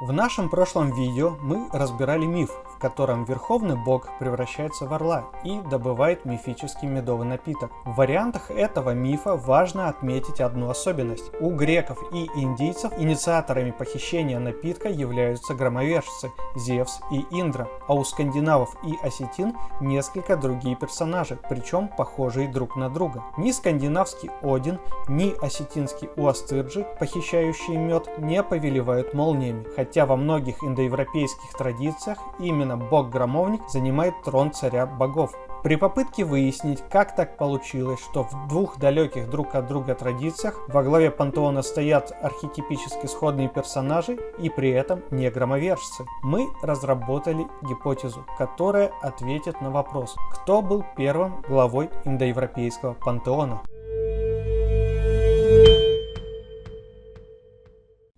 В нашем прошлом видео мы разбирали миф, в котором верховный бог превращается в орла и добывает мифический медовый напиток. В вариантах этого мифа важно отметить одну особенность. У греков и индийцев инициаторами похищения напитка являются громовержцы Зевс и Индра, а у скандинавов и осетин несколько другие персонажи, причем похожие друг на друга. Ни скандинавский Один, ни осетинский Уастырджи, похищающие мед, не повелевают молниями, хотя во многих индоевропейских традициях именно бог-громовник занимает трон царя богов. При попытке выяснить, как так получилось, что в двух далеких друг от друга традициях во главе пантеона стоят архетипически сходные персонажи и при этом не громовержцы, мы разработали гипотезу, которая ответит на вопрос, кто был первым главой индоевропейского пантеона.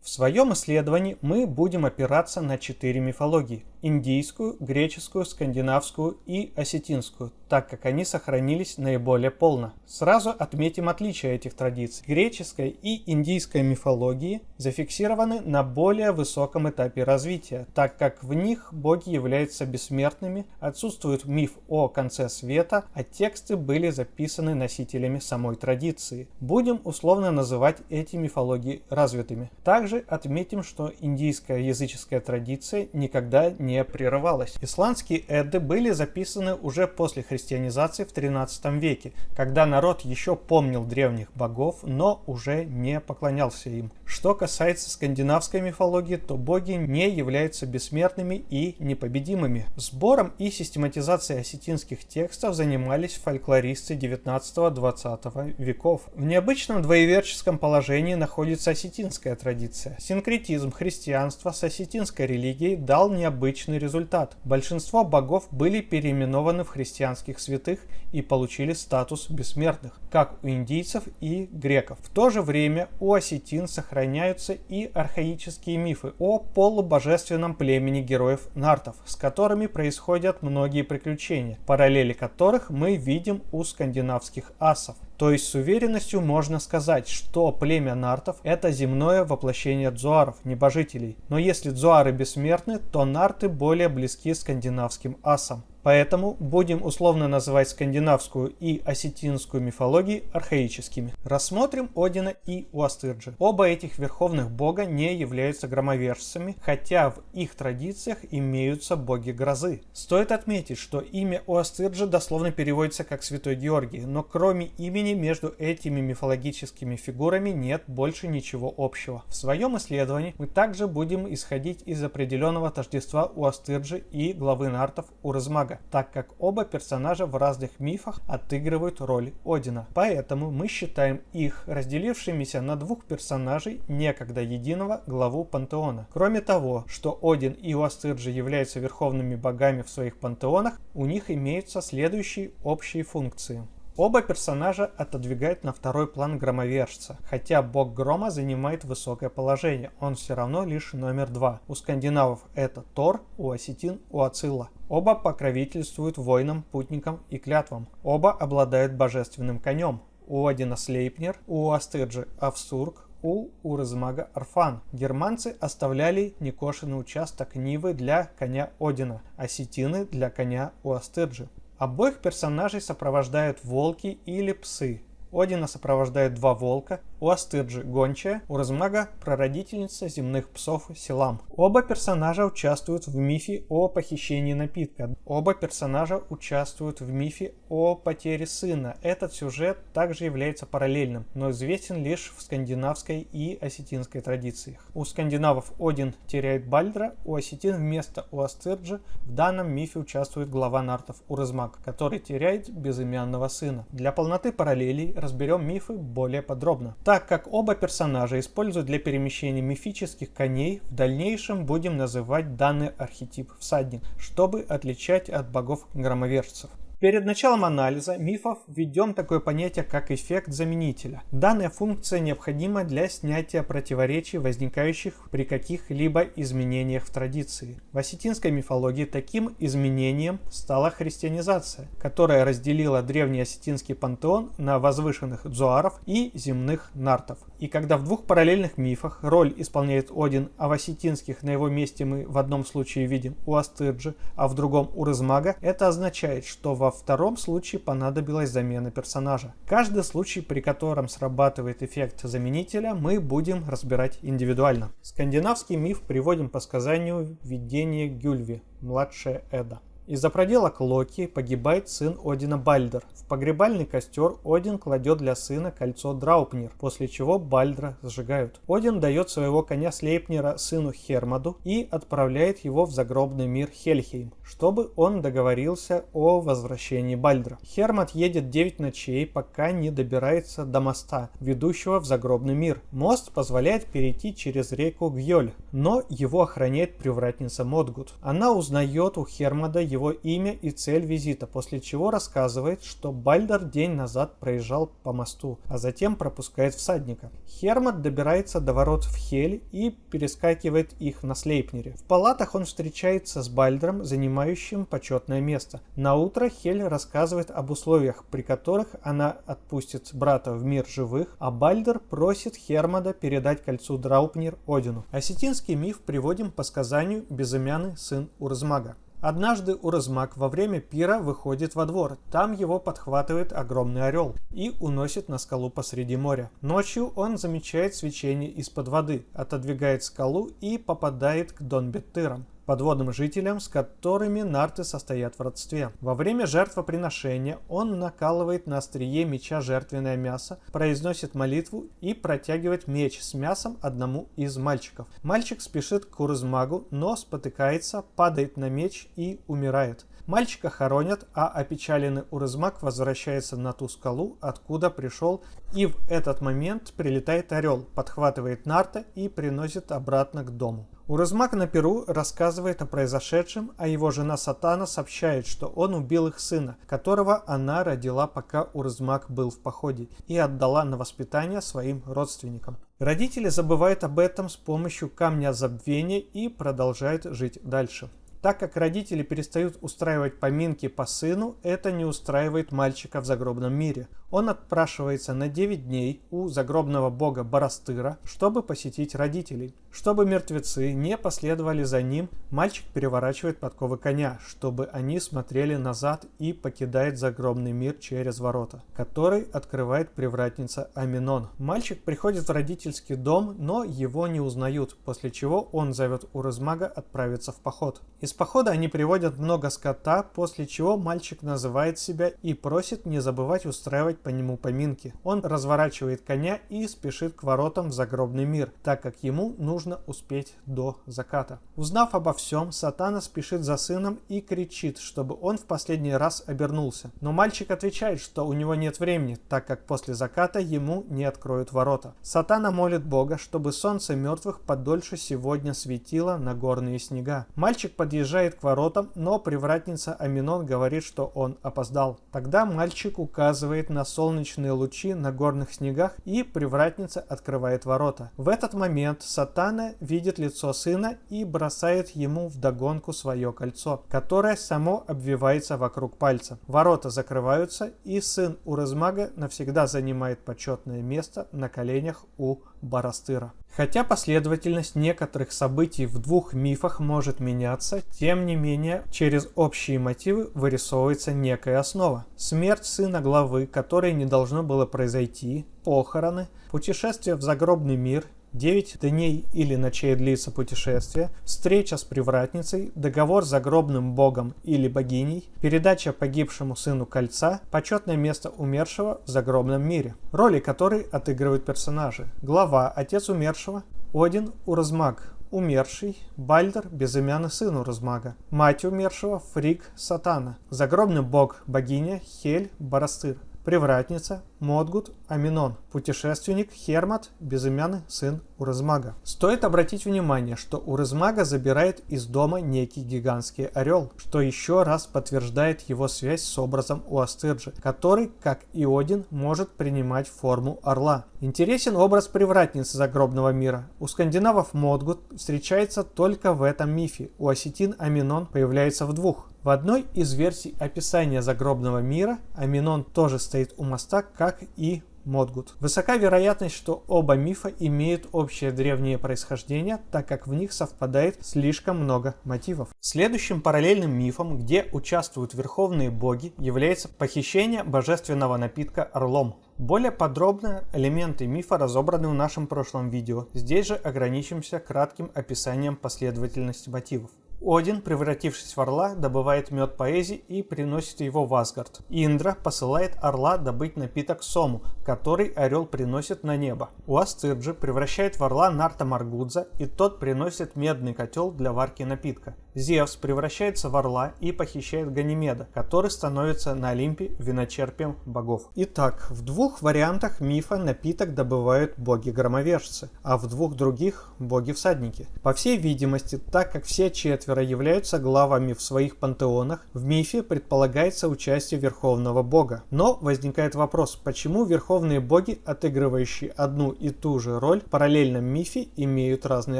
В своем исследовании мы будем опираться на 4 мифологии – индийскую, греческую, скандинавскую и осетинскую, так как они сохранились наиболее полно. Сразу отметим отличия этих традиций. Греческая и индийская мифологии зафиксированы на более высоком этапе развития, так как в них боги являются бессмертными, отсутствует миф о конце света, а тексты были записаны носителями самой традиции. Будем условно называть эти мифологии развитыми. Также отметим, что индийская языческая традиция никогда не прерывалась. Исландские эдды были записаны уже после христианизации в 13 веке, когда народ еще помнил древних богов, но уже не поклонялся им. Что касается скандинавской мифологии, то боги не являются бессмертными и непобедимыми. Сбором и систематизацией осетинских текстов занимались фольклористы 19-20 веков. В необычном двоеверческом положении находится осетинская традиция. Синкретизм христианства с осетинской религией дал необычный результат. Большинство богов были переименованы в христианских святых и получили статус бессмертных, как у индийцев и греков. В то же время у осетин сохраняются и архаические мифы о полубожественном племени героев нартов, с которыми происходят многие приключения, параллели которых мы видим у скандинавских асов. То есть с уверенностью можно сказать, что племя нартов – это земное воплощение дзуаров, небожителей. Но если дзуары бессмертны, то нарты более близки скандинавским асам. Поэтому будем условно называть скандинавскую и осетинскую мифологии архаическими. Рассмотрим Одина и Уастырджи. Оба этих верховных бога не являются громовержцами, хотя в их традициях имеются боги грозы. Стоит отметить, что имя Уастырджи дословно переводится как Святой Георгий, но кроме имени между этими мифологическими фигурами нет больше ничего общего. В своем исследовании мы также будем исходить из определенного тождества Уастырджи и главы нартов Урызмага, так как оба персонажа в разных мифах отыгрывают роль Одина. Поэтому мы считаем их разделившимися на двух персонажей некогда единого главу пантеона. Кроме того, что Один и Уастырджи являются верховными богами в своих пантеонах, у них имеются следующие общие функции. Оба персонажа отодвигают на второй план громовержца, хотя бог грома занимает высокое положение, он все равно лишь номер 2. У скандинавов это Тор, у осетин Уацилла. Оба покровительствуют воинам, путникам и клятвам. Оба обладают божественным конем. У Одина Слейпнир, у Уастырджи Авсург, у Урызмага Орфан. Германцы оставляли некошенный участок Нивы для коня Одина, осетины для коня Уастырджи. Обоих персонажей сопровождают волки или псы. Одина сопровождают 2 волка, Уастырджи гончая, Урызмага прародительница земных псов Силам. Оба персонажа участвуют в мифе о похищении напитка. Оба персонажа участвуют в мифе о потере сына. Этот сюжет также является параллельным, но известен лишь в скандинавской и осетинской традициях. У скандинавов Один теряет Бальдра, у осетин вместо Уастырджи в данном мифе участвует глава нартов Урызмаг, который теряет безымянного сына. Для полноты параллелей разберем мифы более подробно. Так как оба персонажа используют для перемещения мифических коней, в дальнейшем будем называть данный архетип всадник, чтобы отличать от богов-громовержцев. Перед началом анализа мифов введем такое понятие, как эффект заменителя. Данная функция необходима для снятия противоречий, возникающих при каких-либо изменениях в традиции. В осетинской мифологии таким изменением стала христианизация, которая разделила древний осетинский пантеон на возвышенных дзуаров и земных нартов. И когда в двух параллельных мифах роль исполняет Один, а в осетинских на его месте мы в одном случае видим Уастырджи, а в другом Урызмага, это означает, что во втором случае понадобилась замена персонажа. Каждый случай, при котором срабатывает эффект заменителя, мы будем разбирать индивидуально. Скандинавский миф приводим по сказанию видения Гюльви, младшая Эда. Из-за проделок Локи погибает сын Одина Бальдер. В погребальный костер Один кладет для сына кольцо Драупнир, после чего Бальдра сжигают. Один дает своего коня Слейпнира сыну Хермоду и отправляет его в загробный мир Хельхейм, чтобы он договорился о возвращении Бальдра. Хермод едет 9 ночей, пока не добирается до моста, ведущего в загробный мир. Мост позволяет перейти через реку Гьёль, но его охраняет привратница Модгут. Она узнает у Хермода его имя и цель визита, после чего рассказывает, что Бальдер день назад проезжал по мосту, а затем пропускает всадника. Хермод добирается до ворот в Хель и перескакивает их на Слейпнире. В палатах он встречается с Бальдером, занимающим почетное место. На утро Хель рассказывает об условиях, при которых она отпустит брата в мир живых, а Бальдер просит Хермода передать кольцу Драупнир Одину. Осетинский миф приводим по сказанию безымянный сын Урызмага. Однажды Урызмаг во время пира выходит во двор. Там его подхватывает огромный орел и уносит на скалу посреди моря. Ночью он замечает свечение из-под воды, отодвигает скалу и попадает к Донбеттырам, подводным жителям, с которыми нарты состоят в родстве. Во время жертвоприношения он накалывает на острие меча жертвенное мясо, произносит молитву и протягивает меч с мясом одному из мальчиков. Мальчик спешит к Урызмагу, но спотыкается, падает на меч и умирает. Мальчика хоронят, а опечаленный Урызмаг возвращается на ту скалу, откуда пришел, и в этот момент прилетает орел, подхватывает нарта и приносит обратно к дому. Урызмаг на пиру рассказывает о произошедшем, а его жена Сатана сообщает, что он убил их сына, которого она родила, пока Урызмаг был в походе, и отдала на воспитание своим родственникам. Родители забывают об этом с помощью камня забвения и продолжают жить дальше. Так как родители перестают устраивать поминки по сыну, это не устраивает мальчика в загробном мире. Он отпрашивается на 9 дней у загробного бога Барастыра, чтобы посетить родителей. Чтобы мертвецы не последовали за ним, мальчик переворачивает подковы коня, чтобы они смотрели назад, и покидает загробный мир через ворота, который открывает привратница Аминон. Мальчик приходит в родительский дом, но его не узнают, после чего он зовет Урызмага отправиться в поход. Из похода они приводят много скота, после чего мальчик называет себя и просит не забывать устраивать по нему поминки. Он разворачивает коня и спешит к воротам в загробный мир, так как ему нужно успеть до заката. Узнав обо всем, Сатана спешит за сыном и кричит, чтобы он в последний раз обернулся. Но мальчик отвечает, что у него нет времени, так как после заката ему не откроют ворота. Сатана молит Бога, чтобы солнце мертвых подольше сегодня светило на горные снега. Мальчик подъезжает к воротам, но привратница Аминон говорит, что он опоздал. Тогда мальчик указывает на солнечные лучи на горных снегах, и привратница открывает ворота. В этот момент Сатана видит лицо сына и бросает ему вдогонку свое кольцо, которое само обвивается вокруг пальца. Ворота закрываются, и сын Урызмага навсегда занимает почетное место на коленях у Барастыра. Хотя последовательность некоторых событий в двух мифах может меняться, тем не менее через общие мотивы вырисовывается некая основа. Смерть сына главы, которой не должно было произойти, похороны, путешествие в загробный мир, 9 дней или ночей длится путешествие, встреча с привратницей, договор с загробным богом или богиней, передача погибшему сыну кольца, почетное место умершего в загробном мире, роли которой отыгрывают персонажи. Глава – отец умершего, Один – Урызмаг, умерший, Бальдер – безымянный сын Урызмага, мать умершего – Фригг – Сатана, загробный бог – богиня, Хель – Барастыр, привратница Модгут Аминон, путешественник Хермод, безымянный сын Урызмага. Стоит обратить внимание, что Урызмага забирает из дома некий гигантский орел, что еще раз подтверждает его связь с образом Уастырджи, который, как и Один, может принимать форму орла. Интересен образ привратницы загробного мира. У скандинавов Модгут встречается только в этом мифе, у осетин Аминон появляется в двух. В одной из версий описания загробного мира Аминон тоже стоит у моста, как и Модгут. Высока вероятность, что оба мифа имеют общее древнее происхождение, так как в них совпадает слишком много мотивов. Следующим параллельным мифом, где участвуют верховные боги, является похищение божественного напитка орлом. Более подробно элементы мифа разобраны в нашем прошлом видео. Здесь же ограничимся кратким описанием последовательности мотивов. Один, превратившись в орла, добывает мед поэзии и приносит его в Асгард. Индра посылает орла добыть напиток Сому, который орел приносит на небо. Уастырджи превращает в орла Нарта Маргудза, и тот приносит медный котел для варки напитка. Зевс превращается в орла и похищает Ганимеда, который становится на Олимпе виночерпием богов. Итак, в двух вариантах мифа напиток добывают боги-громовержцы, а в двух других – боги-всадники. По всей видимости, так как все четверо являются главами в своих пантеонах, в мифе предполагается участие верховного бога. Но возникает вопрос, почему верховные боги, отыгрывающие одну и ту же роль, в параллельном мифе имеют разные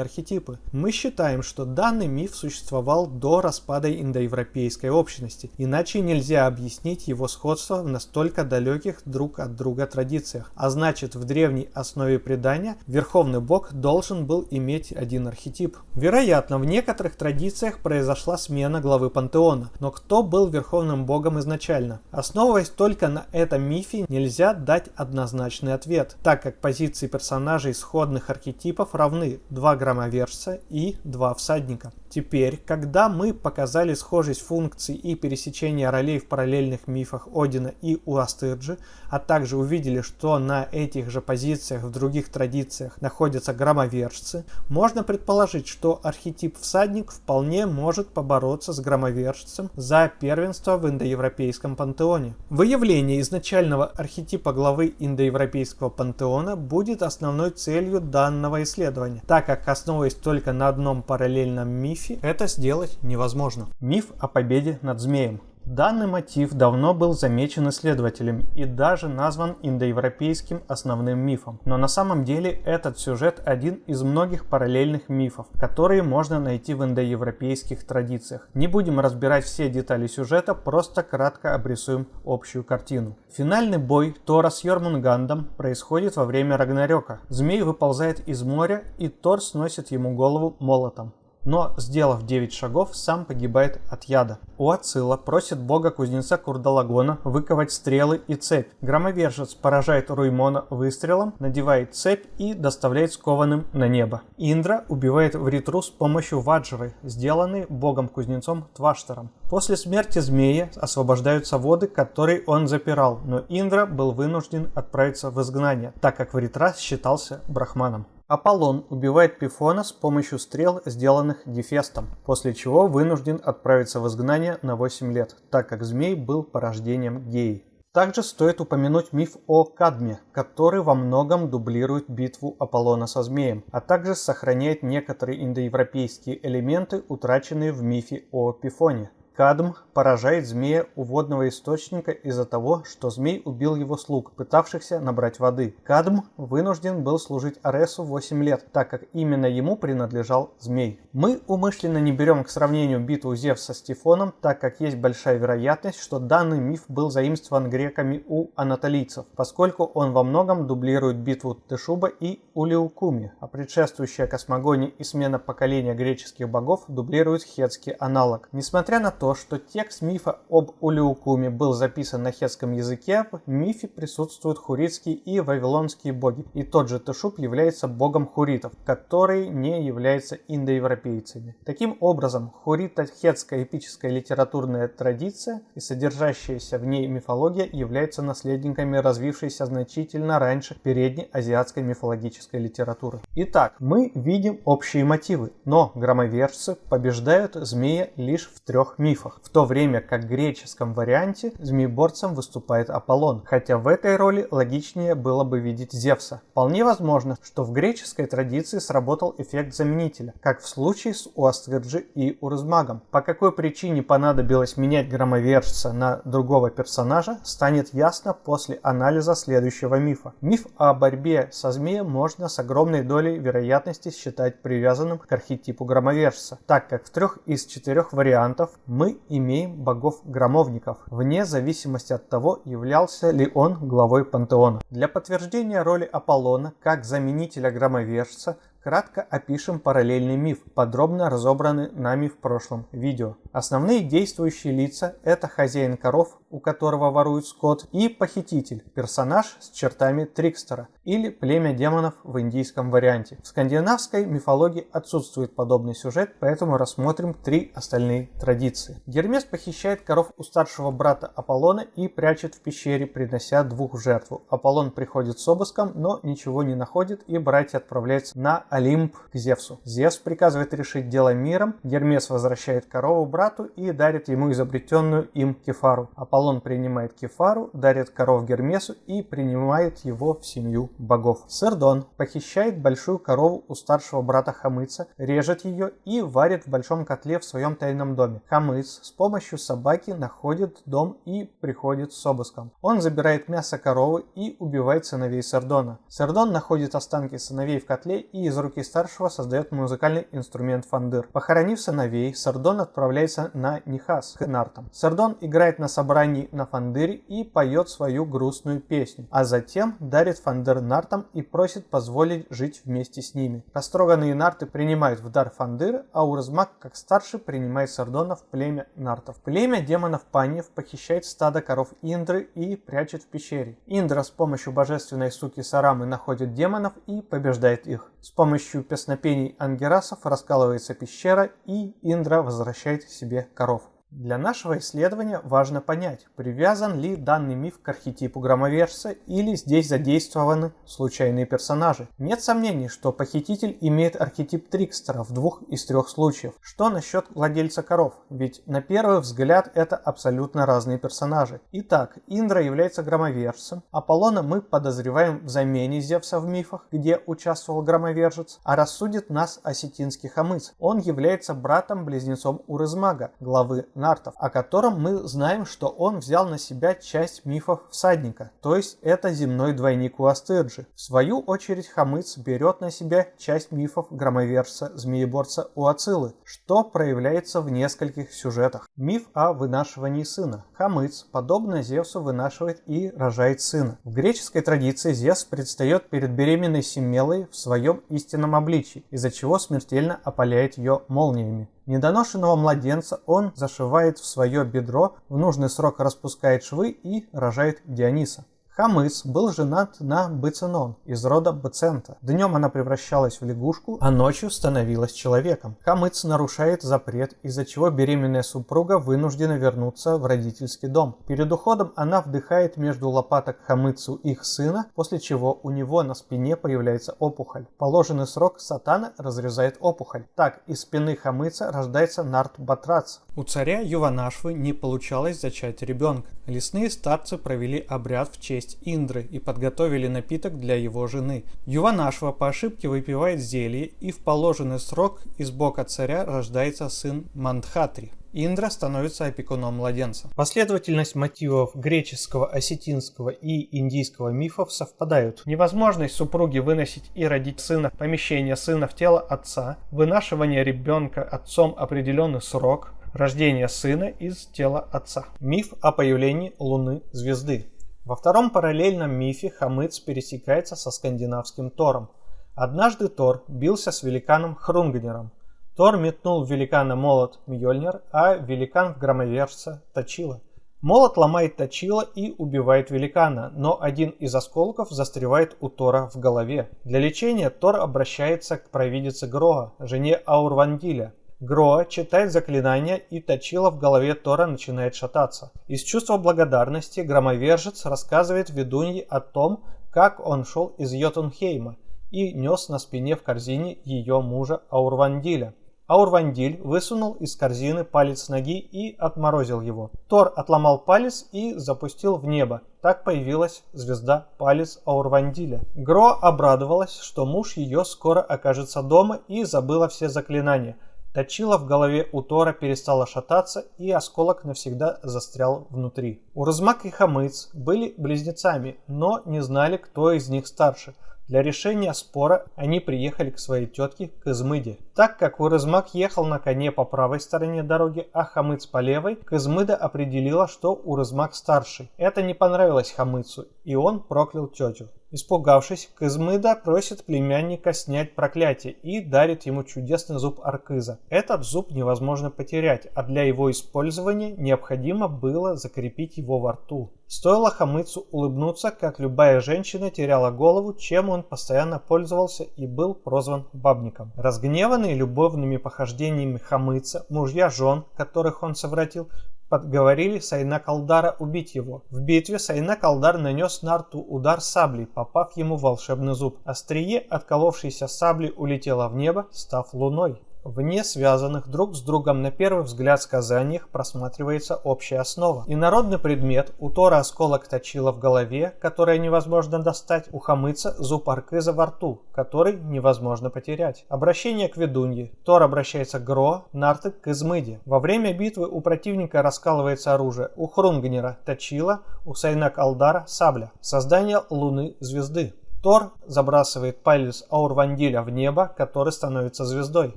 архетипы? Мы считаем, что данный миф существовал до распада индоевропейской общности, иначе нельзя объяснить его сходство в настолько далеких друг от друга традициях. А значит, в древней основе предания верховный бог должен был иметь один архетип. Вероятно, в некоторых традициях произошла смена главы пантеона, но кто был верховным богом изначально? Основываясь только на этом мифе, нельзя дать однозначный ответ, так как позиции персонажей сходных архетипов равны: 2 громовержца и 2 всадника. Теперь, когда мы показали схожесть функций и пересечения ролей в параллельных мифах Одина и Уастырджи, а также увидели, что на этих же позициях в других традициях находятся громовержцы, можно предположить, что архетип всадник вполне может побороться с громовержцем за первенство в индоевропейском пантеоне. Выявление изначального архетипа главы индоевропейского пантеона будет основной целью данного исследования, так как, основываясь только на одном параллельном мифе, это сделать невозможно. Миф о победе над змеем. Данный мотив давно был замечен исследователями и даже назван индоевропейским основным мифом. Но на самом деле этот сюжет один из многих параллельных мифов, которые можно найти в индоевропейских традициях. Не будем разбирать все детали сюжета, просто кратко обрисуем общую картину. Финальный бой Тора с Йормунгандом происходит во время Рагнарёка. Змей выползает из моря, и Тор сносит ему голову молотом. Но, сделав 9 шагов, сам погибает от яда. Уацила просит бога-кузнеца Курдалагона выковать стрелы и цепь. Громовержец поражает Руймона выстрелом, надевает цепь и доставляет скованным на небо. Индра убивает Вритру с помощью ваджры, сделанной богом-кузнецом Тваштаром. После смерти змея освобождаются воды, которые он запирал, но Индра был вынужден отправиться в изгнание, так как Вритра считался брахманом. Аполлон убивает Пифона с помощью стрел, сделанных Гефестом, после чего вынужден отправиться в изгнание на 8 лет, так как змей был порождением Геи. Также стоит упомянуть миф о Кадме, который во многом дублирует битву Аполлона со змеем, а также сохраняет некоторые индоевропейские элементы, утраченные в мифе о Пифоне. Кадм поражает змея у водного источника из-за того, что змей убил его слуг, пытавшихся набрать воды. Кадм вынужден был служить Аресу 8 лет, так как именно ему принадлежал змей. Мы умышленно не берем к сравнению битву Зевса с Тифоном, так как есть большая вероятность, что данный миф был заимствован греками у анатолийцев, поскольку он во многом дублирует битву Тешуба и Улиукуми, а предшествующая космогония и смена поколения греческих богов дублирует хетский аналог. Несмотря на то, что текст мифа об Улиукуме был записан на хетском языке, в мифе присутствуют хуритские и вавилонские боги, и тот же Тешуб является богом хуритов, которые не являются индоевропейцами. Таким образом, хурито-хетская эпическая литературная традиция и содержащаяся в ней мифология являются наследниками развившейся значительно раньше передней азиатской мифологической литературы. Итак, мы видим общие мотивы, но громовержцы побеждают змея лишь в 3 мифах, в то время как в греческом варианте змееборцем выступает Аполлон, хотя в этой роли логичнее было бы видеть Зевса. Вполне возможно, что в греческой традиции сработал эффект заменителя, как в случае с Уастырджи и Урызмагом. По какой причине понадобилось менять громовержца на другого персонажа, станет ясно после анализа следующего мифа. Миф о борьбе со змеем можно с огромной долей вероятности считать привязанным к архетипу громовержца, так как в 3 из 4 вариантов мы мы имеем богов-громовников, вне зависимости от того, являлся ли он главой пантеона. Для подтверждения роли Аполлона как заменителя-громовержца кратко опишем параллельный миф, подробно разобранный нами в прошлом видео. Основные действующие лица – это хозяин коров, у которого воруют скот, и похититель, персонаж с чертами Трикстера, или племя демонов в индийском варианте. В скандинавской мифологии отсутствует подобный сюжет, поэтому рассмотрим 3 остальные традиции. Гермес похищает коров у старшего брата Аполлона и прячет в пещере, принося 2 в жертву. Аполлон приходит с обыском, но ничего не находит, и братья отправляются на Олимп к Зевсу. Зевс приказывает решить дело миром, Гермес возвращает корову брату и дарит ему изобретенную им кефару. Аполлон принимает кефару, дарит коров Гермесу и принимает его в семью богов. Сердон похищает большую корову у старшего брата Хамыца, режет ее и варит в большом котле в своем тайном доме. Хамыц с помощью собаки находит дом и приходит с обыском. Он забирает мясо коровы и убивает сыновей Сердона. Сердон находит останки сыновей в котле и из руки старшего создает музыкальный инструмент фандыр. Похоронив сыновей, Сердон отправляется на Нихас к нартам. Сердон играет на собрании на фандыре и поет свою грустную песню, а затем дарит фандыр нартам и просит позволить жить вместе с ними. Растроганные нарты принимают в дар фандыр, а Урзмак, как старший, принимает Сердона в племя нартов. Племя демонов Паньев похищает стадо коров Индры и прячет в пещере. Индра с помощью божественной суки Сарамы находит демонов и побеждает их. С помощью песнопений ангерасов раскалывается пещера, и Индра возвращает себе коров. Для нашего исследования важно понять, привязан ли данный миф к архетипу громовержца или здесь задействованы случайные персонажи. Нет сомнений, что похититель имеет архетип Трикстера в 2 из 3 случаев. Что насчет владельца коров? Ведь на первый взгляд это абсолютно разные персонажи. Итак, Индра является громовержцем, Аполлона мы подозреваем в замене Зевса в мифах, где участвовал громовержец, а рассудит нас осетинский Хамыц. Он является братом-близнецом Урызмага, главы нартов, о котором мы знаем, что он взял на себя часть мифов всадника, то есть это земной двойник у Астырджи. В свою очередь Хамыц берет на себя часть мифов громовержца, змееборца у Ацилы, что проявляется в нескольких сюжетах. Миф о вынашивании сына. Хамыц, подобно Зевсу, вынашивает и рожает сына. В греческой традиции Зевс предстает перед беременной Семелой в своем истинном обличии, из-за чего смертельно опаляет ее молниями. Недоношенного младенца он зашивает в свое бедро, в нужный срок распускает швы и рожает Диониса. Хамыц был женат на Быценон из рода Быцента. Днем она превращалась в лягушку, а ночью становилась человеком. Хамыц нарушает запрет, из-за чего беременная супруга вынуждена вернуться в родительский дом. Перед уходом она вдыхает между лопаток Хамыцу их сына, после чего у него на спине появляется опухоль. В положенный срок Сатана разрезает опухоль. Так из спины Хамыца рождается Нарт Батрац. У царя Юванашвы не получалось зачать ребенка. Лесные старцы провели обряд в честь Индры и подготовили напиток для его жены. Юванашва по ошибке выпивает зелье, и в положенный срок из бока царя рождается сын Мандхатри. Индра становится опекуном младенца. Последовательность мотивов греческого, осетинского и индийского мифов совпадают. Невозможность супруги выносить и родить сына, помещение сына в тело отца, вынашивание ребенка отцом определенный срок, рождение сына из тела отца. Миф о появлении луны звезды. Во втором параллельном мифе Хамыц пересекается со скандинавским Тором. Однажды Тор бился с великаном Хрунгнером. Тор метнул в великана молот Мьёльнир, а великан в громовержца Точила. Молот ломает Точила и убивает великана, но один из осколков застревает у Тора в голове. Для лечения Тор обращается к провидице Гроа, жене Аурвандиля. Гроа читает заклинание, и Точила в голове Тора начинает шататься. Из чувства благодарности громовержец рассказывает ведунье о том, как он шел из Йотунхейма и нес на спине в корзине ее мужа Аурвандиля. Аурвандиль высунул из корзины палец ноги и отморозил его. Тор отломал палец и запустил в небо. Так появилась звезда палец Аурвандиля. Гроа обрадовалась, что муж ее скоро окажется дома, и забыла все заклинания. Точила в голове у Тора перестала шататься, и осколок навсегда застрял внутри. Урзмак и Хамыц были близнецами, но не знали, кто из них старше. Для решения спора они приехали к своей тетке Кызмыде. Так как Урызмак ехал на коне по правой стороне дороги, а Хамыц по левой, Кызмыда определила, что Урызмак старший. Это не понравилось Хамыцу, и он проклял тетю. Испугавшись, Кызмыда просит племянника снять проклятие и дарит ему чудесный зуб Аркыза. Этот зуб невозможно потерять, а для его использования необходимо было закрепить его во рту. Стоило Хамыцу улыбнуться, как любая женщина теряла голову, чем он постоянно пользовался и был прозван бабником. Разгневанные любовными похождениями Хамыца, мужья жен, которых он совратил, подговорили Сайнак Алдара убить его. В битве Сайнак Алдар нанес на рту удар саблей, попав ему в волшебный зуб. Острие отколовшейся сабли улетело в небо, став луной. В не связанных друг с другом на первый взгляд сказаниях просматривается общая основа. Инородный предмет, у Тора осколок точила в голове, которое невозможно достать, у Хамыца зуб Аркыза во рту, который невозможно потерять. Обращение к ведунье. Тор обращается к Гро, Нарты к Измыде. Во время битвы у противника раскалывается оружие, у Хрунгнера точила, у Сайнак Алдара сабля. Создание луны звезды. Тор забрасывает палец Аурвандиля в небо, который становится звездой.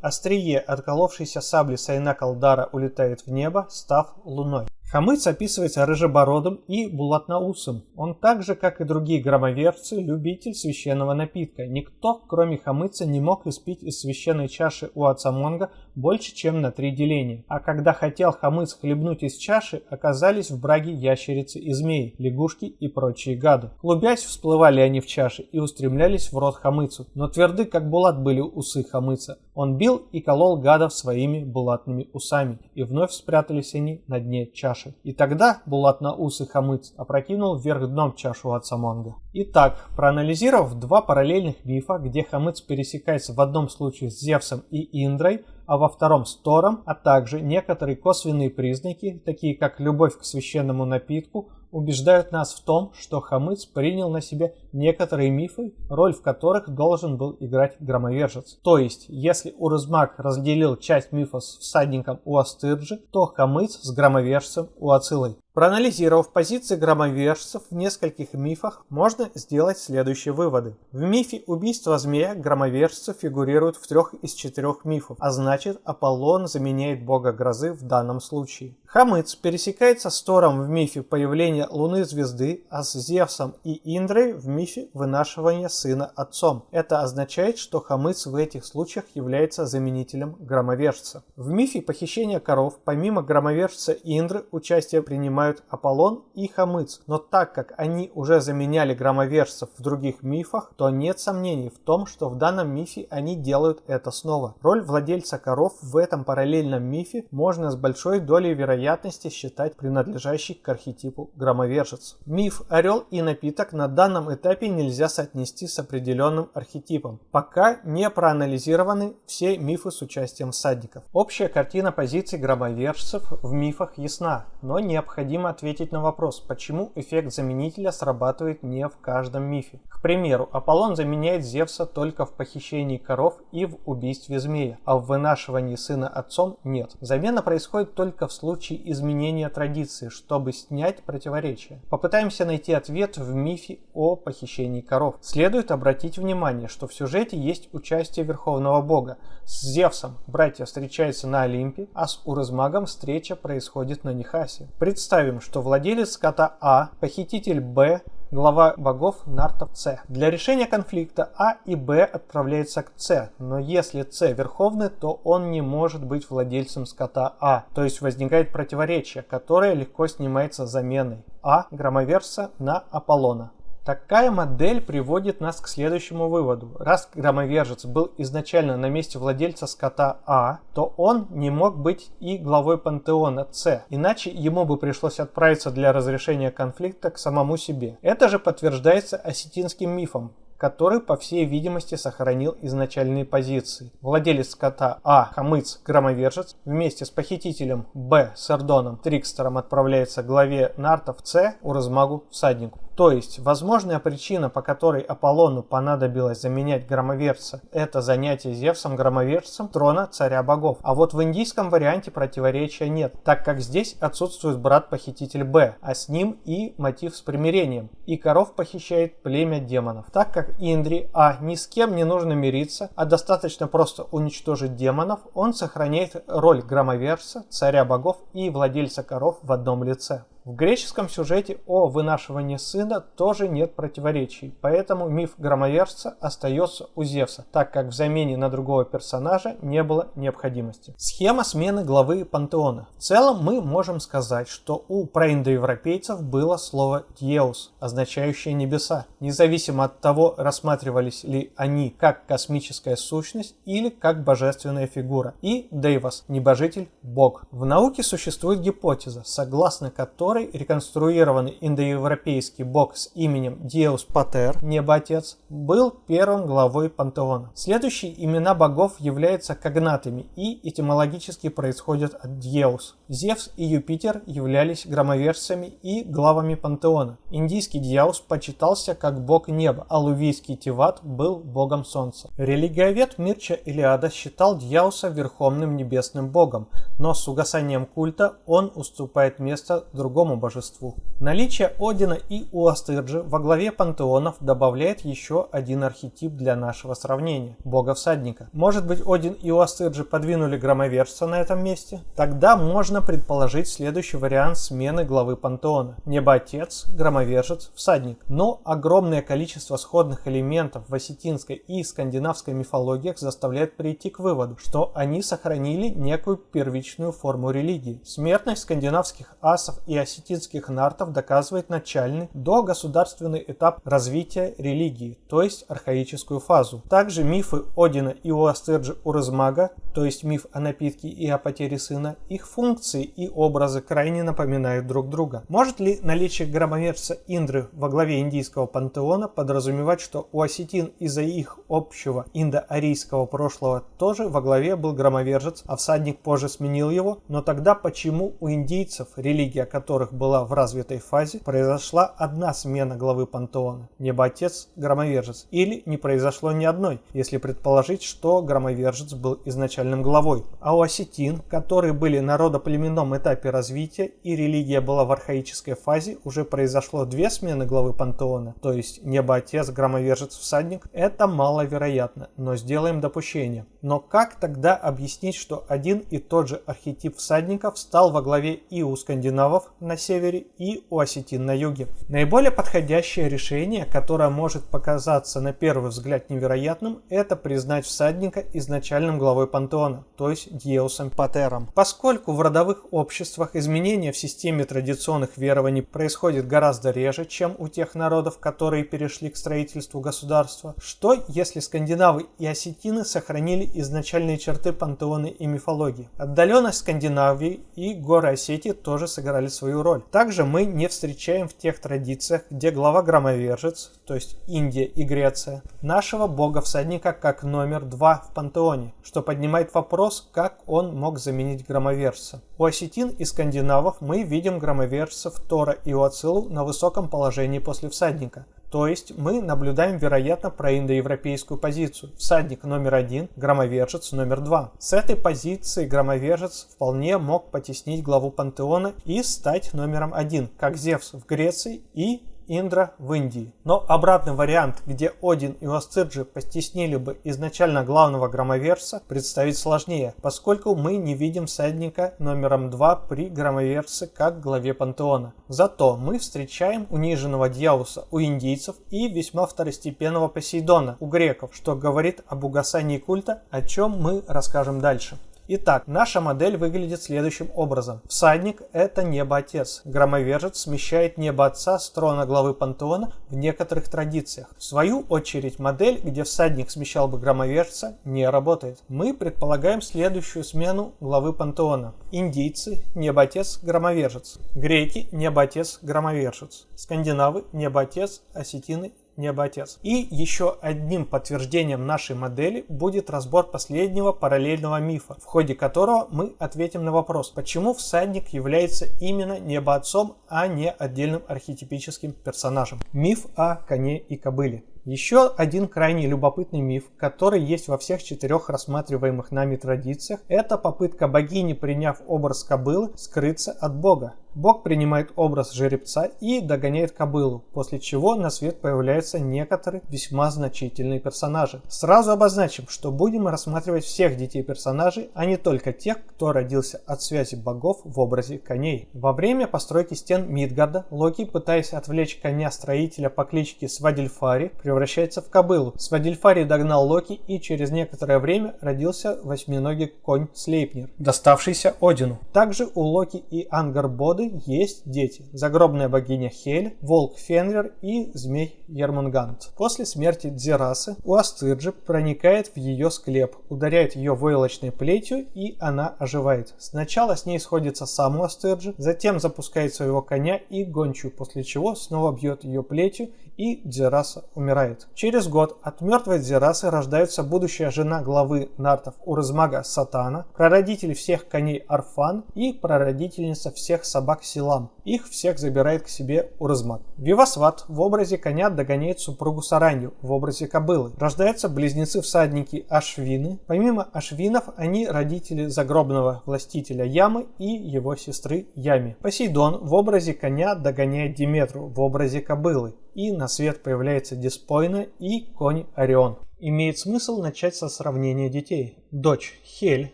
Острие отколовшейся сабли Сайнак Алдара улетает в небо, став луной. Хамыц описывается рыжебородым и булатноусым. Он так же, как и другие громоверцы, любитель священного напитка. Никто, кроме Хамыца, не мог испить из священной чаши у отца Монга больше, чем на 3 деления. А когда хотел Хамыц хлебнуть из чаши, оказались в браге ящерицы и змеи, лягушки и прочие гады. Клубясь, всплывали они в чаше и устремлялись в рот Хамыцу. Но тверды, как булат, были усы Хамыца. Он бил и колол гадов своими булатными усами, и вновь спрятались они на дне чаши. И тогда булатноусый Хамыц опрокинул вверх дном чашу отца Монга. Итак, проанализировав 2 параллельных мифа, где Хамыц пересекается в одном случае с Зевсом и Индрой, а во втором с Тором, а также некоторые косвенные признаки, такие как любовь к священному напитку, убеждают нас в том, что Хамыц принял на себя некоторые мифы, роль в которых должен был играть громовержец. То есть, если Урызмак разделил часть мифа с всадником у Астырджи, то Хамыц с громовержцем у Ацилы. Проанализировав позиции громовержцев в нескольких мифах, можно сделать следующие выводы. В мифе убийства змея громовержцы фигурируют в 3 из 4 мифов, а значит Аполлон заменяет бога грозы в данном случае. Хамыц пересекается с Тором в мифе появления луны звезды, а с Зевсом и Индрой в мифе вынашивания сына отцом. Это означает, что Хамыц в этих случаях является заменителем громовержца. В мифе похищения коров помимо громовержца Индры участие принимают Аполлон и Хамыц, но так как они уже заменяли громовержцев в других мифах, то нет сомнений в том, что в данном мифе они делают это снова. Роль владельца коров в этом параллельном мифе можно с большой долей вероятности считать принадлежащей к архетипу громовержец. Миф «Орел и напиток» на данном этапе нельзя соотнести с определенным архетипом, пока не проанализированы все мифы с участием всадников. Общая картина позиций громовержцев в мифах ясна, но необходимо ответить на вопрос, почему эффект заменителя срабатывает не в каждом мифе. К примеру, Аполлон заменяет Зевса только в похищении коров и в убийстве змея, а в вынашивании сына отцом нет. Замена происходит только в случае изменения традиции, чтобы снять противоречия. Попытаемся найти ответ в мифе о похищении коров. Следует обратить внимание, что в сюжете есть участие Верховного Бога. С Зевсом братья встречаются на Олимпе, а с Урызмагом встреча происходит на Нихасе. Представим, что владелец скота А, похититель Б, глава богов Нартов С. Для решения конфликта А и Б отправляются к С, но если С верховный, то он не может быть владельцем скота А, то есть возникает противоречие, которое легко снимается заменой А громовержца на Аполлона. Такая модель приводит нас к следующему выводу. Раз громовержец был изначально на месте владельца скота А, то он не мог быть и главой пантеона С, иначе ему бы пришлось отправиться для разрешения конфликта к самому себе. Это же подтверждается осетинским мифом, который, по всей видимости, сохранил изначальные позиции. Владелец скота А, Хамыц, громовержец, вместе с похитителем Б, Сардоном, Трикстером отправляется к главе Нартов С, Урызмагу, всаднику. То есть, возможная причина, по которой Аполлону понадобилось заменять громовержца, это занятие Зевсом громовержцем трона царя богов. А вот в индийском варианте противоречия нет, так как здесь отсутствует брат-похититель Б, а с ним и мотив с примирением. И коров похищает племя демонов. Так как как Индри ни с кем не нужно мириться, а достаточно просто уничтожить демонов, он сохраняет роль громоверца, царя богов и владельца коров в одном лице. В греческом сюжете о вынашивании сына тоже нет противоречий, поэтому миф громоверца остается у Зевса, так как в замене на другого персонажа не было необходимости. Схема смены главы пантеона. В целом мы можем сказать, что у проиндоевропейцев было слово «диеус», означающее «небеса», независимо от того, рассматривались ли они как космическая сущность или как божественная фигура, и «дейвос» – небожитель, бог. В науке существует гипотеза, согласно которой реконструированный индоевропейский бог с именем Диеус Патер, небо-отец, был первым главой пантеона. Следующие имена богов являются когнатами и этимологически происходят от Диеус. Зевс и Юпитер являлись громоверцами и главами пантеона. Индийский Дьяус почитался как бог неба, а лувийский Тиват был богом солнца. Религиовед Мирча Илиада считал Дьяуса верховным небесным богом, но с угасанием культа он уступает место другому божеству. Наличие Одина и Уастырджи во главе пантеонов добавляет еще один архетип для нашего сравнения – бога-всадника. Может быть, Один и Уастырджи подвинули громоверца на этом месте? Тогда можно предположить следующий вариант смены главы пантеона – небо-отец, громовержец, всадник. Но огромное количество сходных элементов в осетинской и скандинавской мифологиях заставляет прийти к выводу, что они сохранили некую первичную форму религии. Смертность скандинавских асов и осетинских нартов доказывает начальный догосударственный этап развития религии, то есть архаическую фазу. Также мифы Одина и Уастырджи Урызмага, то есть миф о напитке и о потере сына, их функции и образы крайне напоминают друг друга. Может ли наличие громоверца Индры во главе индийского пантеона подразумевать, что у осетин из-за их общего индоарийского прошлого тоже во главе был громовержец, а всадник позже сменил его? Но тогда почему у индийцев, религия которых была в развитой фазе, произошла одна смена главы пантеона – небо-отец, громовержец, или не произошло ни одной, если предположить, что громовержец был изначальным главой? А у осетин, которые были на родоплеменном этапе развития и религия была в архаической фазе, уже произошло две смены главы пантеона, то есть небо-отец, громовержец, всадник? Это маловероятно, но сделаем допущение. Но как тогда объяснить, что один и тот же архетип всадника встал во главе и у скандинавов на севере, и у осетин на юге? Наиболее подходящее решение, которое может показаться на первый взгляд невероятным, это признать всадника изначальным главой пантеона, то есть Диеусом Патером. Поскольку в родовых обществах изменения в системе традиционных верований происходят гораздо реже, чем у тех народов, которые перешли к строительству государства, что если скандинавы и осетины сохранили изначальные черты пантеона и мифологии? Отдаленность Скандинавии и горы Осетии тоже сыграли свою роль. Также мы не встречаем в тех традициях, где глава громовержец, то есть Индия и Греция, нашего бога-всадника как номер 2 в пантеоне, что поднимает вопрос, как он мог заменить громовержца. У осетин и скандинавов мы видим громовержцев Тора и Уацилу на высоком положении после всадника. То есть мы наблюдаем, вероятно, проиндоевропейскую позицию. Всадник номер 1, громовержец номер 2. С этой позиции громовержец вполне мог потеснить главу пантеона и стать номером 1, как Зевс в Греции и Индра в Индии. Но обратный вариант, где Один и Уастырджи постеснили бы изначально главного громовержца, представить сложнее, поскольку мы не видим всадника номером 2 при громовержце как главе пантеона. Зато мы встречаем униженного Дьяуса у индийцев и весьма второстепенного Посейдона у греков, что говорит об угасании культа, о чем мы расскажем дальше. Итак, наша модель выглядит следующим образом. Всадник – это небо-отец. Громовержец смещает небо-отца с трона главы пантеона в некоторых традициях. В свою очередь, модель, где всадник смещал бы громовержца, не работает. Мы предполагаем следующую смену главы пантеона. Индийцы – небо-отец, громовержец. Греки – небо-отец, громовержец. Скандинавы – небо-отец, осетины – небо-отец. И еще одним подтверждением нашей модели будет разбор последнего параллельного мифа, в ходе которого мы ответим на вопрос, почему всадник является именно небо-отцом, а не отдельным архетипическим персонажем. Миф о коне и кобыле. Еще один крайне любопытный миф, который есть во всех 4 рассматриваемых нами традициях, это попытка богини, приняв образ кобылы, скрыться от бога. Бог принимает образ жеребца и догоняет кобылу, после чего на свет появляются некоторые весьма значительные персонажи. Сразу обозначим, что будем рассматривать всех детей персонажей, а не только тех, кто родился от связи богов в образе коней. Во время постройки стен Мидгарда Локи, пытаясь отвлечь коня-строителя по кличке Свадильфари, превращается в кобылу. Свадильфари догнал Локи, и через некоторое время родился восьминогий конь Слейпнир, доставшийся Одину. Также у Локи и Ангарбоды есть дети: загробная богиня Хель, волк Фенрир и змей Ермунгант. После смерти Дзирасы у Астырджи проникает в ее склеп, ударяет ее войлочной плетью, и она оживает. Сначала с ней сходится сам Астырджи, затем запускает своего коня и гончую, после чего снова бьет ее плетью, и Дзираса умирает. Через год от мертвой Дзирасы рождается будущая жена главы нартов Урзмага Сатана, прародитель всех коней Арфан и прародительница всех собак Силам. Их всех забирает к себе Урзмаг. Вивасват в образе коня догоняет супругу Саранью в образе кобылы. Рождаются близнецы-всадники Ашвины. Помимо Ашвинов, они родители загробного властителя Ямы и его сестры Ями. Посейдон в образе коня догоняет Диметру в образе кобылы. И на свет появляется Диспойна и конь Орион. Имеет смысл начать со сравнения детей. Дочь Хель,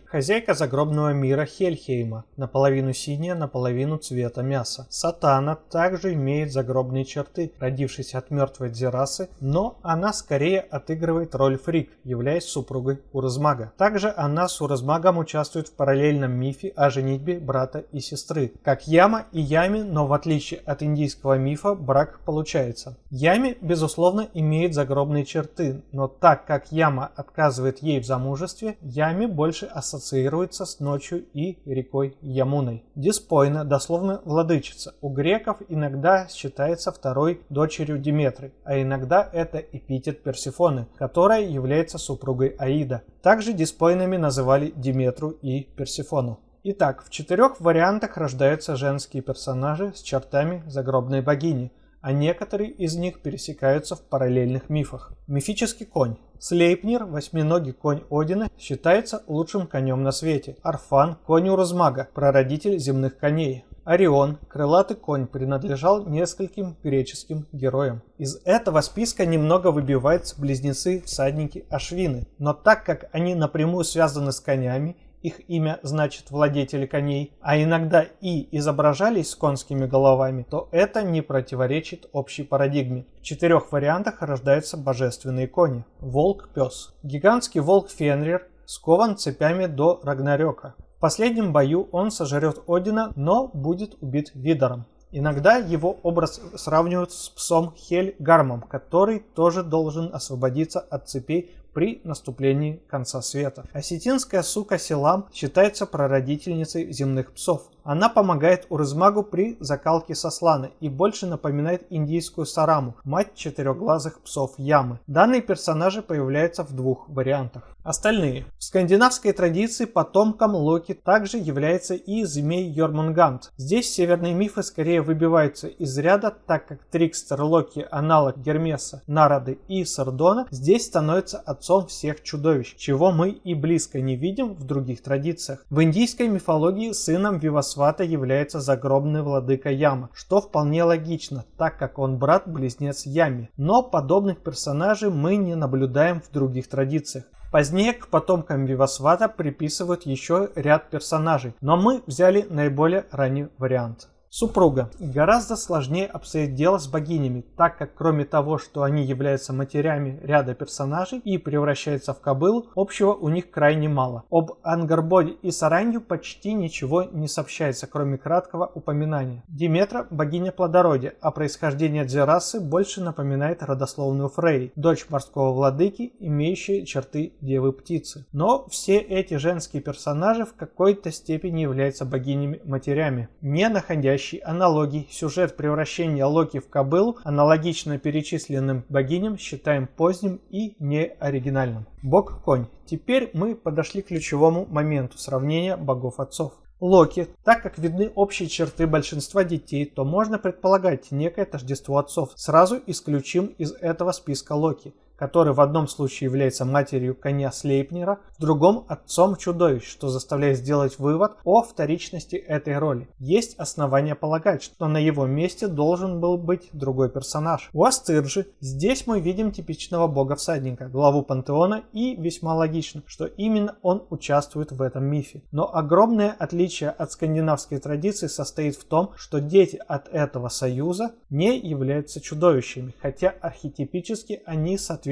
хозяйка загробного мира Хельхейма, наполовину синяя, наполовину цвета мяса. Сатана также имеет загробные черты, родившись от мертвой Дзирасы, но она скорее отыгрывает роль Фрик, являясь супругой Урзмага. Также она с Урзмагом участвует в параллельном мифе о женитьбе брата и сестры. Как Яма и Ями, но в отличие от индийского мифа, брак получается. Ями, безусловно, имеет загробные черты, но так как Яма отказывает ей в замужестве, Ями больше ассоциируется с ночью и рекой Ямуной. Диспойна, дословно владычица, у греков иногда считается второй дочерью Диметры, а иногда это эпитет Персефоны, которая является супругой Аида. Также диспойнами называли Диметру и Персефону. Итак, в 4 вариантах рождаются женские персонажи с чертами загробной богини, а некоторые из них пересекаются в параллельных мифах. Мифический конь. Слейпнир, восьминогий конь Одина, считается лучшим конем на свете. Арфан, конь Урзмага, прародитель земных коней. Орион, крылатый конь, принадлежал нескольким греческим героям. Из этого списка немного выбиваются близнецы-всадники Ашвины, но так как они напрямую связаны с конями, их имя значит владетели коней, а иногда и изображались с конскими головами, то это не противоречит общей парадигме. В 4 вариантах рождаются божественные кони. Волк-пес. Гигантский волк Фенрир скован цепями до Рагнарёка. В последнем бою он сожрет Одина, но будет убит Видором. Иногда его образ сравнивают с псом Хельгармом, который тоже должен освободиться от цепей при наступлении конца света. Осетинская сука Силам считается прародительницей земных псов. Она помогает Урзмагу при закалке Сослана и больше напоминает индийскую Сараму, мать четырехглазых псов Ямы. Данные персонажи появляются в 2 вариантах. Остальные. В скандинавской традиции потомком Локи также является и змей Йормунгант. Здесь северные мифы скорее выбиваются из ряда, так как Трикстер Локи, аналог Гермеса, Нарады и Сардона, здесь становится отцом всех чудовищ, чего мы и близко не видим в других традициях. В индийской мифологии сыном Вивасвата является загробный владыка Яма, что вполне логично, так как он брат-близнец Ями. Но подобных персонажей мы не наблюдаем в других традициях. Позднее к потомкам Вивасвата приписывают еще ряд персонажей, но мы взяли наиболее ранний вариант. Супруга. Гораздо сложнее обстоит дело с богинями, так как кроме того, что они являются матерями ряда персонажей и превращаются в кобылу, общего у них крайне мало. Об Ангарбоде и Саранью почти ничего не сообщается, кроме краткого упоминания. Диметра – богиня плодородия, а происхождение Дзирасы больше напоминает родословную Фрей, дочь морского владыки, имеющая черты девы-птицы. Но все эти женские персонажи в какой-то степени являются богинями-матерями, не находящими аналогий. Сюжет превращения Локи в кобылу, аналогично перечисленным богиням, считаем поздним и неоригинальным. Бог-конь. Теперь мы подошли к ключевому моменту сравнения богов-отцов. Локи. Так как видны общие черты большинства детей, то можно предполагать некое тождество отцов. Сразу исключим из этого списка Локи, который в одном случае является матерью коня Слейпнира, в другом отцом чудовищ, что заставляет сделать вывод о вторичности этой роли. Есть основания полагать, что на его месте должен был быть другой персонаж. У Астырджи здесь мы видим типичного бога-всадника, главу пантеона, и весьма логично, что именно он участвует в этом мифе. Но огромное отличие от скандинавской традиции состоит в том, что дети от этого союза не являются чудовищами, хотя архетипически они соответствуют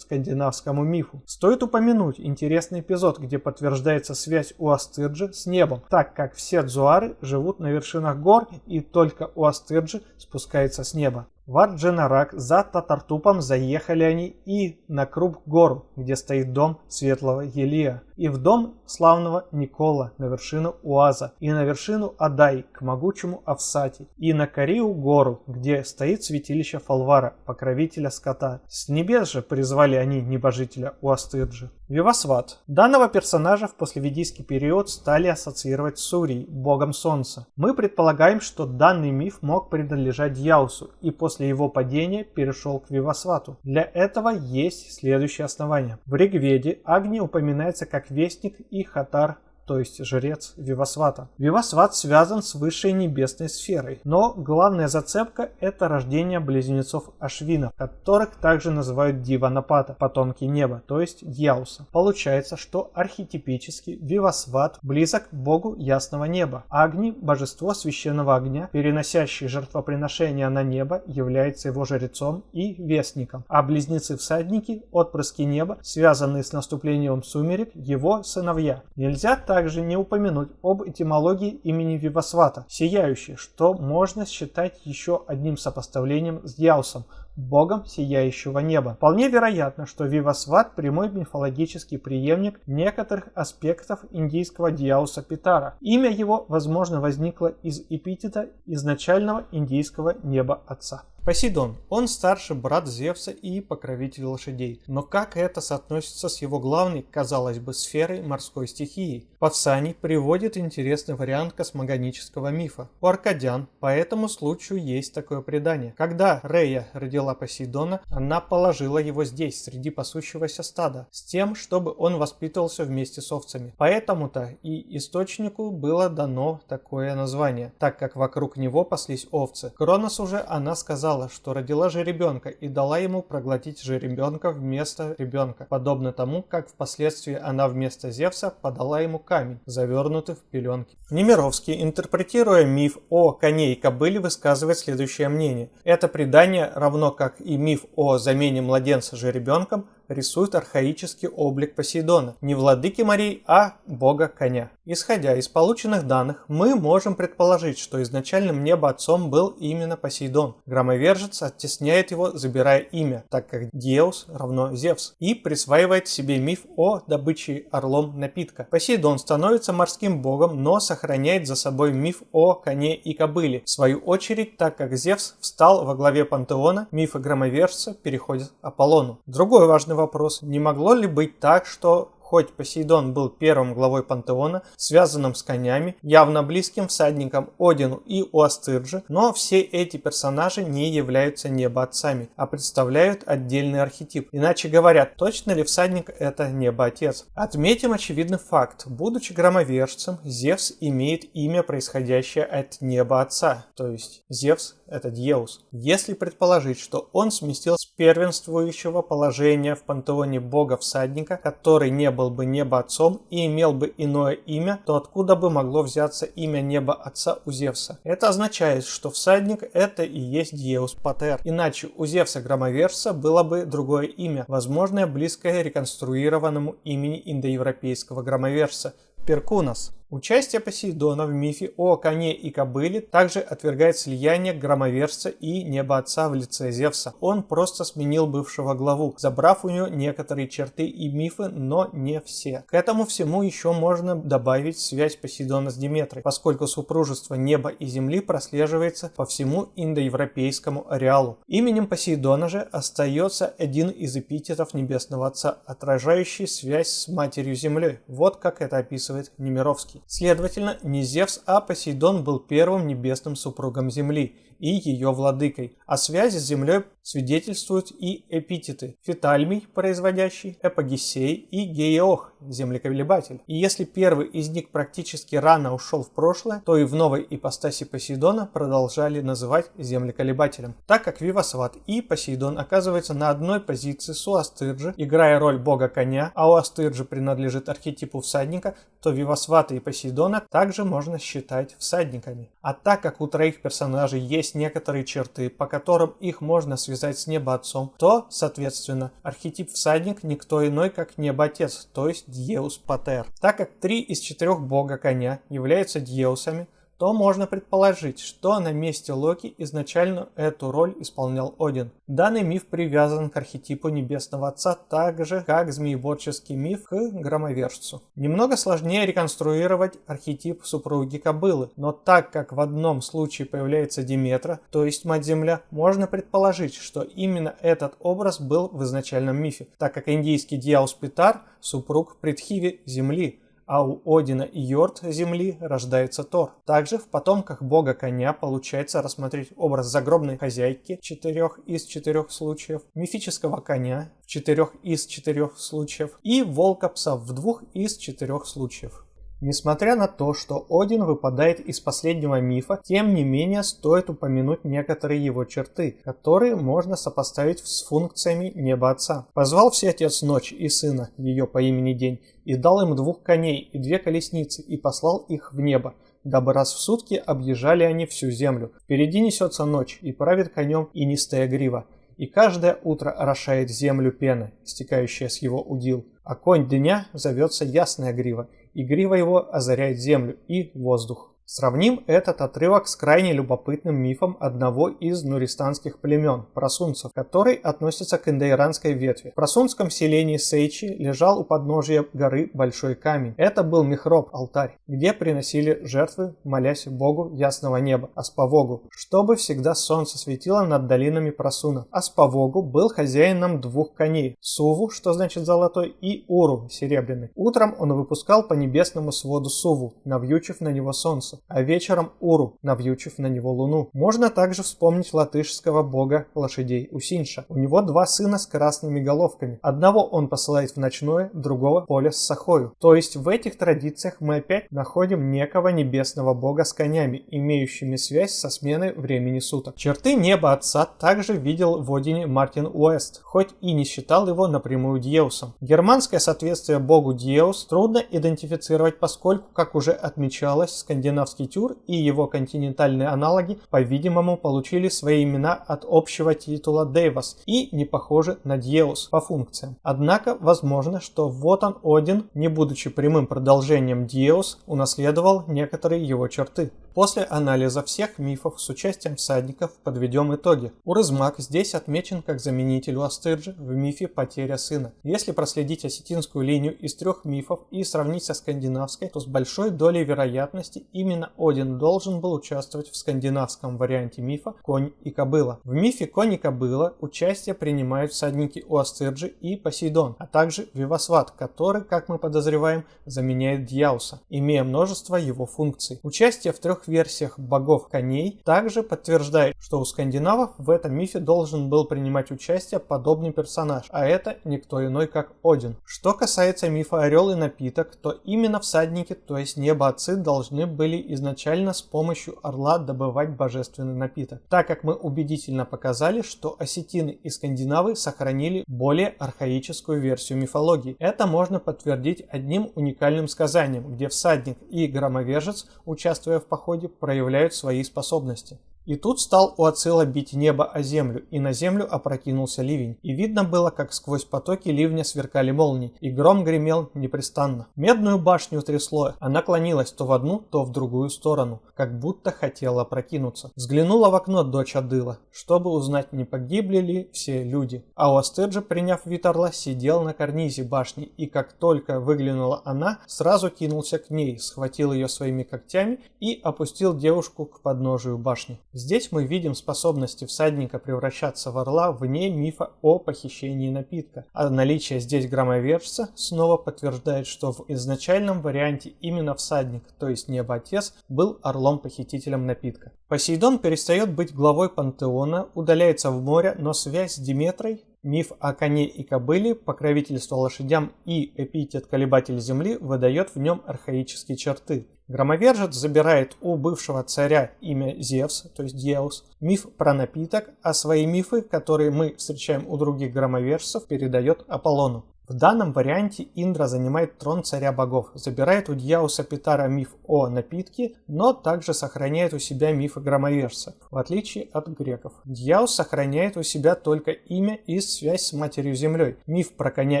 скандинавскому мифу. Стоит упомянуть интересный эпизод, где подтверждается связь у Астырджи с небом, так как все дзуары живут на вершинах гор и только у Астырджи спускается с неба. В Ардженарак за Татартупом заехали они и на Круб-гору, где стоит дом Светлого Елия, и в дом славного Никола на вершину Уаза, и на вершину Адай к могучему Авсати, и на Кариу-гору, где стоит святилище Фалвара, покровителя скота. С небес же призвали они небожителя Уастырджи. Вивасват. Данного персонажа в послеведийский период стали ассоциировать с Сурией, богом солнца. Мы предполагаем, что данный миф мог принадлежать Дьяусу и после его падения перешел к Вивасвату. Для этого есть следующие основания. В Ригведе Агни упоминается как вестник и Хатар, то есть жрец Вивасвата. Вивасват связан с высшей небесной сферой, но главная зацепка – это рождение близнецов Ашвинов, которых также называют Диванапата, потомки неба, то есть Дьяуса. Получается, что архетипически Вивасват близок к богу ясного неба. Агни, божество священного огня, переносящее жертвоприношения на небо, является его жрецом и вестником, а близнецы-всадники, отпрыски неба, связанные с наступлением сумерек, его сыновья. Нельзя также не упомянуть об этимологии имени Вивасвата, сияющий, что можно считать еще одним сопоставлением с Дьяусом, богом сияющего неба. Вполне вероятно, что Вивасват – прямой мифологический преемник некоторых аспектов индийского Дьяуса Питара. Имя его, возможно, возникло из эпитета изначального индийского неба отца. Посейдон. Он старший брат Зевса и покровитель лошадей. Но как это соотносится с его главной, казалось бы, сферой морской стихии? Павсаний приводит интересный вариант космогонического мифа. У аркадян по этому случаю есть такое предание. Когда Рея родила Посейдона, она положила его здесь, среди пасущегося стада, с тем, чтобы он воспитывался вместе с овцами. Поэтому-то и источнику было дано такое название, так как вокруг него паслись овцы. Кроносу же она сказала, что родила жеребенка и дала ему проглотить жеребенка вместо ребенка, подобно тому, как впоследствии она вместо Зевса подала ему камень, завернутый в пеленки. Немировский, интерпретируя миф о коне и кобыле, высказывает следующее мнение. Это предание, равно как и миф о замене младенца жеребенком, рисует архаический облик Посейдона, не владыки морей, а бога коня. Исходя из полученных данных, мы можем предположить, что изначальным небоотцом был именно Посейдон. Громовержец оттесняет его, забирая имя, так как Диеус равно Зевс, и присваивает себе миф о добыче орлом напитка. Посейдон становится морским богом, но сохраняет за собой миф о коне и кобыле. В свою очередь, так как Зевс встал во главе пантеона, мифы громовержца переходят к Аполлону. Другой важный вопрос. Не могло ли быть так, что хоть Посейдон был первым главой пантеона, связанным с конями, явно близким всадникам Одину и Уастырджи, но все эти персонажи не являются небоотцами, а представляют отдельный архетип. Иначе говоря, точно ли всадник это небоотец? Отметим очевидный факт. Будучи громовержцем, Зевс имеет имя, происходящее от небоотца, то есть Зевс – это Дьеус. Если предположить, что он сместил с первенствующего положения в пантеоне бога-всадника, который не был бы небоотцом и имел бы иное имя, то откуда бы могло взяться имя небоотца у Зевса? Это означает, что всадник – это и есть Дьеус Патер. Иначе у Зевса-громовержца было бы другое имя, возможно, близкое реконструированному имени индоевропейского громовержца – Перкунос. Участие Посейдона в мифе о коне и кобыле также отвергает слияние громовержца и небоотца в лице Зевса. Он просто сменил бывшего главу, забрав у него некоторые черты и мифы, но не все. К этому всему еще можно добавить связь Посейдона с Диметрой, поскольку супружество неба и земли прослеживается по всему индоевропейскому ареалу. Именем Посейдона же остается один из эпитетов Небесного Отца, отражающий связь с Матерью Землей. Вот как это описывает Немировский. воздухе. Следовательно, не Зевс, а Посейдон был первым небесным супругом Земли и ее владыкой. О связи с Землей свидетельствуют и эпитеты: Фетальмий, производящий, Эпогесей и Геох, землеколебатель. И если первый из них практически рано ушел в прошлое, то и в новой ипостаси Посейдона продолжали называть землеколебателем, так как Вивасват и Посейдон оказываются на одной позиции с Уастырджи, играя роль бога коня, а Уастырджи принадлежит архетипу всадника, то Вивасвата и Посейдона также можно считать всадниками. А так как у троих персонажей есть некоторые черты, по которым их можно связать с Небоотцом, то, соответственно, архетип всадник никто иной, как Небоотец, то есть Дьеус Патер. Так как 3 из 4 бога коня являются Дьеусами, то можно предположить, что на месте Локи изначально эту роль исполнял Один. Данный миф привязан к архетипу Небесного Отца, так же, как змееборческий миф к Громовержцу. Немного сложнее реконструировать архетип супруги Кобылы, но так как в одном случае появляется Диметра, то есть Мать-Земля, можно предположить, что именно этот образ был в изначальном мифе, так как индийский Дьяус Питар – супруг Притхиви Земли, а у Одина и Йорд Земли рождается Тор. Также в потомках бога коня получается рассмотреть образ загробной хозяйки в 4 из 4 случаев, мифического коня в 4 из 4 случаев и волка-пса в 2 из 4 случаев. Несмотря на то, что Один выпадает из последнего мифа, тем не менее стоит упомянуть некоторые его черты, которые можно сопоставить с функциями Неба-Отца. Позвал Всеотец Ночь и Сына, ее по имени День, и дал им 2 коней и 2 колесницы, и послал их в небо, дабы раз в сутки объезжали они всю землю. Впереди несется ночь, и правит конем инистая грива, и каждое утро орошает землю пена, стекающая с его удил, а конь дня зовется Ясная грива, и грива его озаряет землю и воздух. Сравним этот отрывок с крайне любопытным мифом одного из нуристанских племен – просунцев, который относится к индоиранской ветви. В просунском селении Сейчи лежал у подножия горы большой камень. Это был михроб, алтарь, где приносили жертвы, молясь богу ясного неба, Аспавогу, чтобы всегда солнце светило над долинами Просуна. Аспавогу был хозяином 2 коней – Суву, что значит золотой, и Уру, серебряный. Утром он выпускал по небесному своду Суву, навьючив на него солнце, а вечером Уру, навьючив на него луну. Можно также вспомнить латышского бога лошадей Усинша. У него 2 сына с красными головками. Одного он посылает в ночное, другого в поле с сахою. То есть в этих традициях мы опять находим некого небесного бога с конями, имеющими связь со сменой времени суток. Черты Неба Отца также видел в Одине Мартин Уэст, хоть и не считал его напрямую Дьеусом. Германское соответствие богу Дьеус трудно идентифицировать, поскольку, как уже отмечалось, скандинавский Тюр и его континентальные аналоги, по-видимому, получили свои имена от общего титула Дейвас и не похожи на Дьеус по функциям. Однако, возможно, что вот он, Один, не будучи прямым продолжением Дьеус, унаследовал некоторые его черты. После анализа всех мифов с участием всадников подведем итоги. Урызмак здесь отмечен как заменитель Уастырджи в мифе «Потеря сына». Если проследить осетинскую линию из 3 мифов и сравнить со скандинавской, то с большой долей вероятности именно Один должен был участвовать в скандинавском варианте мифа «Конь и кобыла». В мифе «Конь и кобыла» участие принимают всадники Уастырджи и Посейдон, а также Вивасват, который, как мы подозреваем, заменяет Дьяуса, имея множество его функций. Участие в 3 версиях богов коней также подтверждает, что у скандинавов в этом мифе должен был принимать участие подобный персонаж, а это никто иной, как Один. Что касается мифа Орел и напиток, то именно всадники, то есть небоотцы, должны были изначально с помощью орла добывать божественный напиток, так как мы убедительно показали, что осетины и скандинавы сохранили более архаическую версию мифологии. Это можно подтвердить одним уникальным сказанием, где всадник и громовержец, участвуя в походе, проявляют свои способности. И тут стал у Ацила бить небо о землю, и на землю опрокинулся ливень. И видно было, как сквозь потоки ливня сверкали молнии, и гром гремел непрестанно. Медную башню трясло, она клонилась то в одну, то в другую сторону, как будто хотела опрокинуться. Взглянула в окно дочь Адыла, чтобы узнать, не погибли ли все люди. А Уастырджи, приняв вид орла, сидел на карнизе башни, и как только выглянула она, сразу кинулся к ней, схватил ее своими когтями и опустил девушку к подножию башни. Здесь мы видим способности всадника превращаться в орла вне мифа о похищении напитка, а наличие здесь громовержца снова подтверждает, что в изначальном варианте именно всадник, то есть Небо-Отец, был орлом-похитителем напитка. Посейдон перестает быть главой пантеона, удаляется в море, но связь с Диметрой, миф о коне и кобыле, покровительство лошадям и эпитет колебатель земли выдает в нем архаические черты. Громовержец забирает у бывшего царя имя Зевс, то есть Диаус, миф про напиток, а свои мифы, которые мы встречаем у других громовержцев, передает Аполлону. В данном варианте Индра занимает трон царя богов, забирает у Дьяуса Петара миф о напитке, но также сохраняет у себя мифы громовержца, в отличие от греков. Дьяус сохраняет у себя только имя и связь с матерью землей. Миф про коня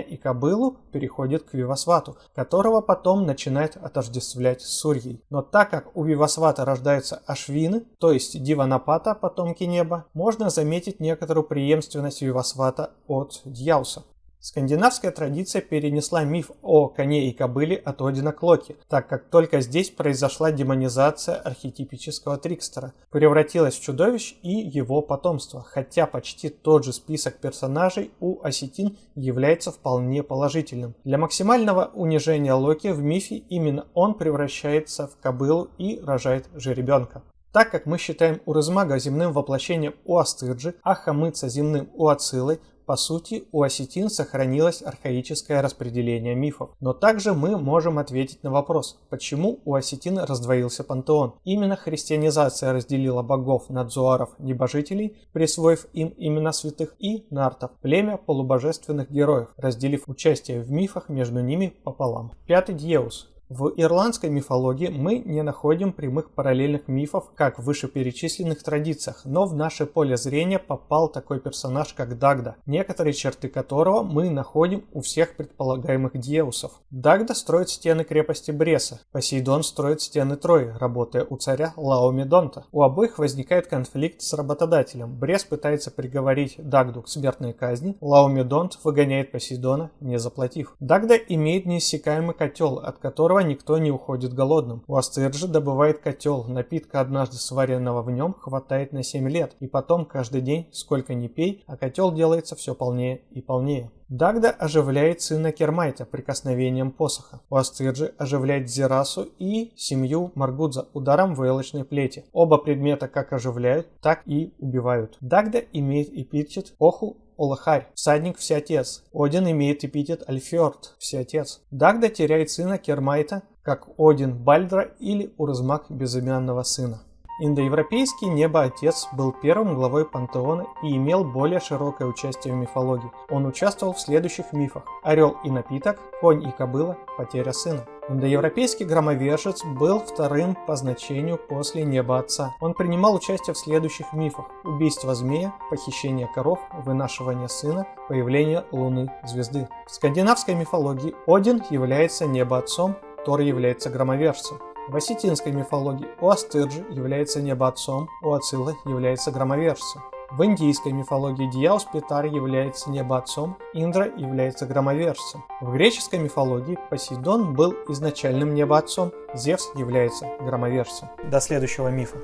и кобылу переходит к Вивасвату, которого потом начинает отождествлять с Сурьей. Но так как у Вивасвата рождаются Ашвины, то есть Диванапата, потомки неба, можно заметить некоторую преемственность Вивасвата от Дьяуса. Скандинавская традиция перенесла миф о коне и кобыле от Одина к Локи, так как только здесь произошла демонизация архетипического трикстера, превратилась в чудовищ и его потомство, хотя почти тот же список персонажей у осетин является вполне положительным. Для максимального унижения Локи в мифе именно он превращается в кобылу и рожает жеребенка. Так как мы считаем Урызмага земным воплощением у Астырджи, а Хамыца земным у Ацилы, по сути, у осетин сохранилось архаическое распределение мифов. Но также мы можем ответить на вопрос, почему у осетин раздвоился пантеон. Именно христианизация разделила богов на дзуаров-небожителей, присвоив им имена святых, и нартов, племя полубожественных героев, разделив участие в мифах между ними пополам. Пятый Дьеус. В ирландской мифологии мы не находим прямых параллельных мифов, как в вышеперечисленных традициях, но в наше поле зрения попал такой персонаж, как Дагда, некоторые черты которого мы находим у всех предполагаемых Дьеусов. Дагда строит стены крепости Бреса, Посейдон строит стены Трои, работая у царя Лаомедонта. У обоих возникает конфликт с работодателем. Брес пытается приговорить Дагду к смертной казни, Лаомедонт выгоняет Посейдона, не заплатив. Дагда имеет неиссякаемый котел, от которого никто не уходит голодным. У Астырджи добывает котел, напитка, однажды сваренного в нем, хватает на 7 лет, и потом каждый день, сколько ни пей, а котел делается все полнее и полнее. Дагда оживляет сына Кермайта прикосновением посоха. У Астырджи оживляет Зерасу и семью Маргудза ударом войлочной плети. Оба предмета как оживляют, так и убивают. Дагда имеет эпитет Оху Олахарь, всадник Всеотец. Один имеет эпитет Альфьорд, Всеотец. Дагда теряет сына Кермайта, как Один Бальдра или Урызмаг безымянного сына. Индоевропейский Небо-Отец был первым главой пантеона и имел более широкое участие в мифологии. Он участвовал в следующих мифах: Орел и напиток, Конь и кобыла, Потеря сына. Индоевропейский громовержец был вторым по значению после Неба-Отца. Он принимал участие в следующих мифах: убийство змея, похищение коров, вынашивание сына, появление луны, звезды. В скандинавской мифологии Один является Небо-Отцом, Тор является громовержцем. В осетинской мифологии у Астырджи является Небо-Отцом, у Ацилы является громовержцем. В индийской мифологии Дьяус Петар является Небо-Отцом, Индра является громовержцем. В греческой мифологии Посейдон был изначальным Небо-Отцом, Зевс является громовержцем. До следующего мифа.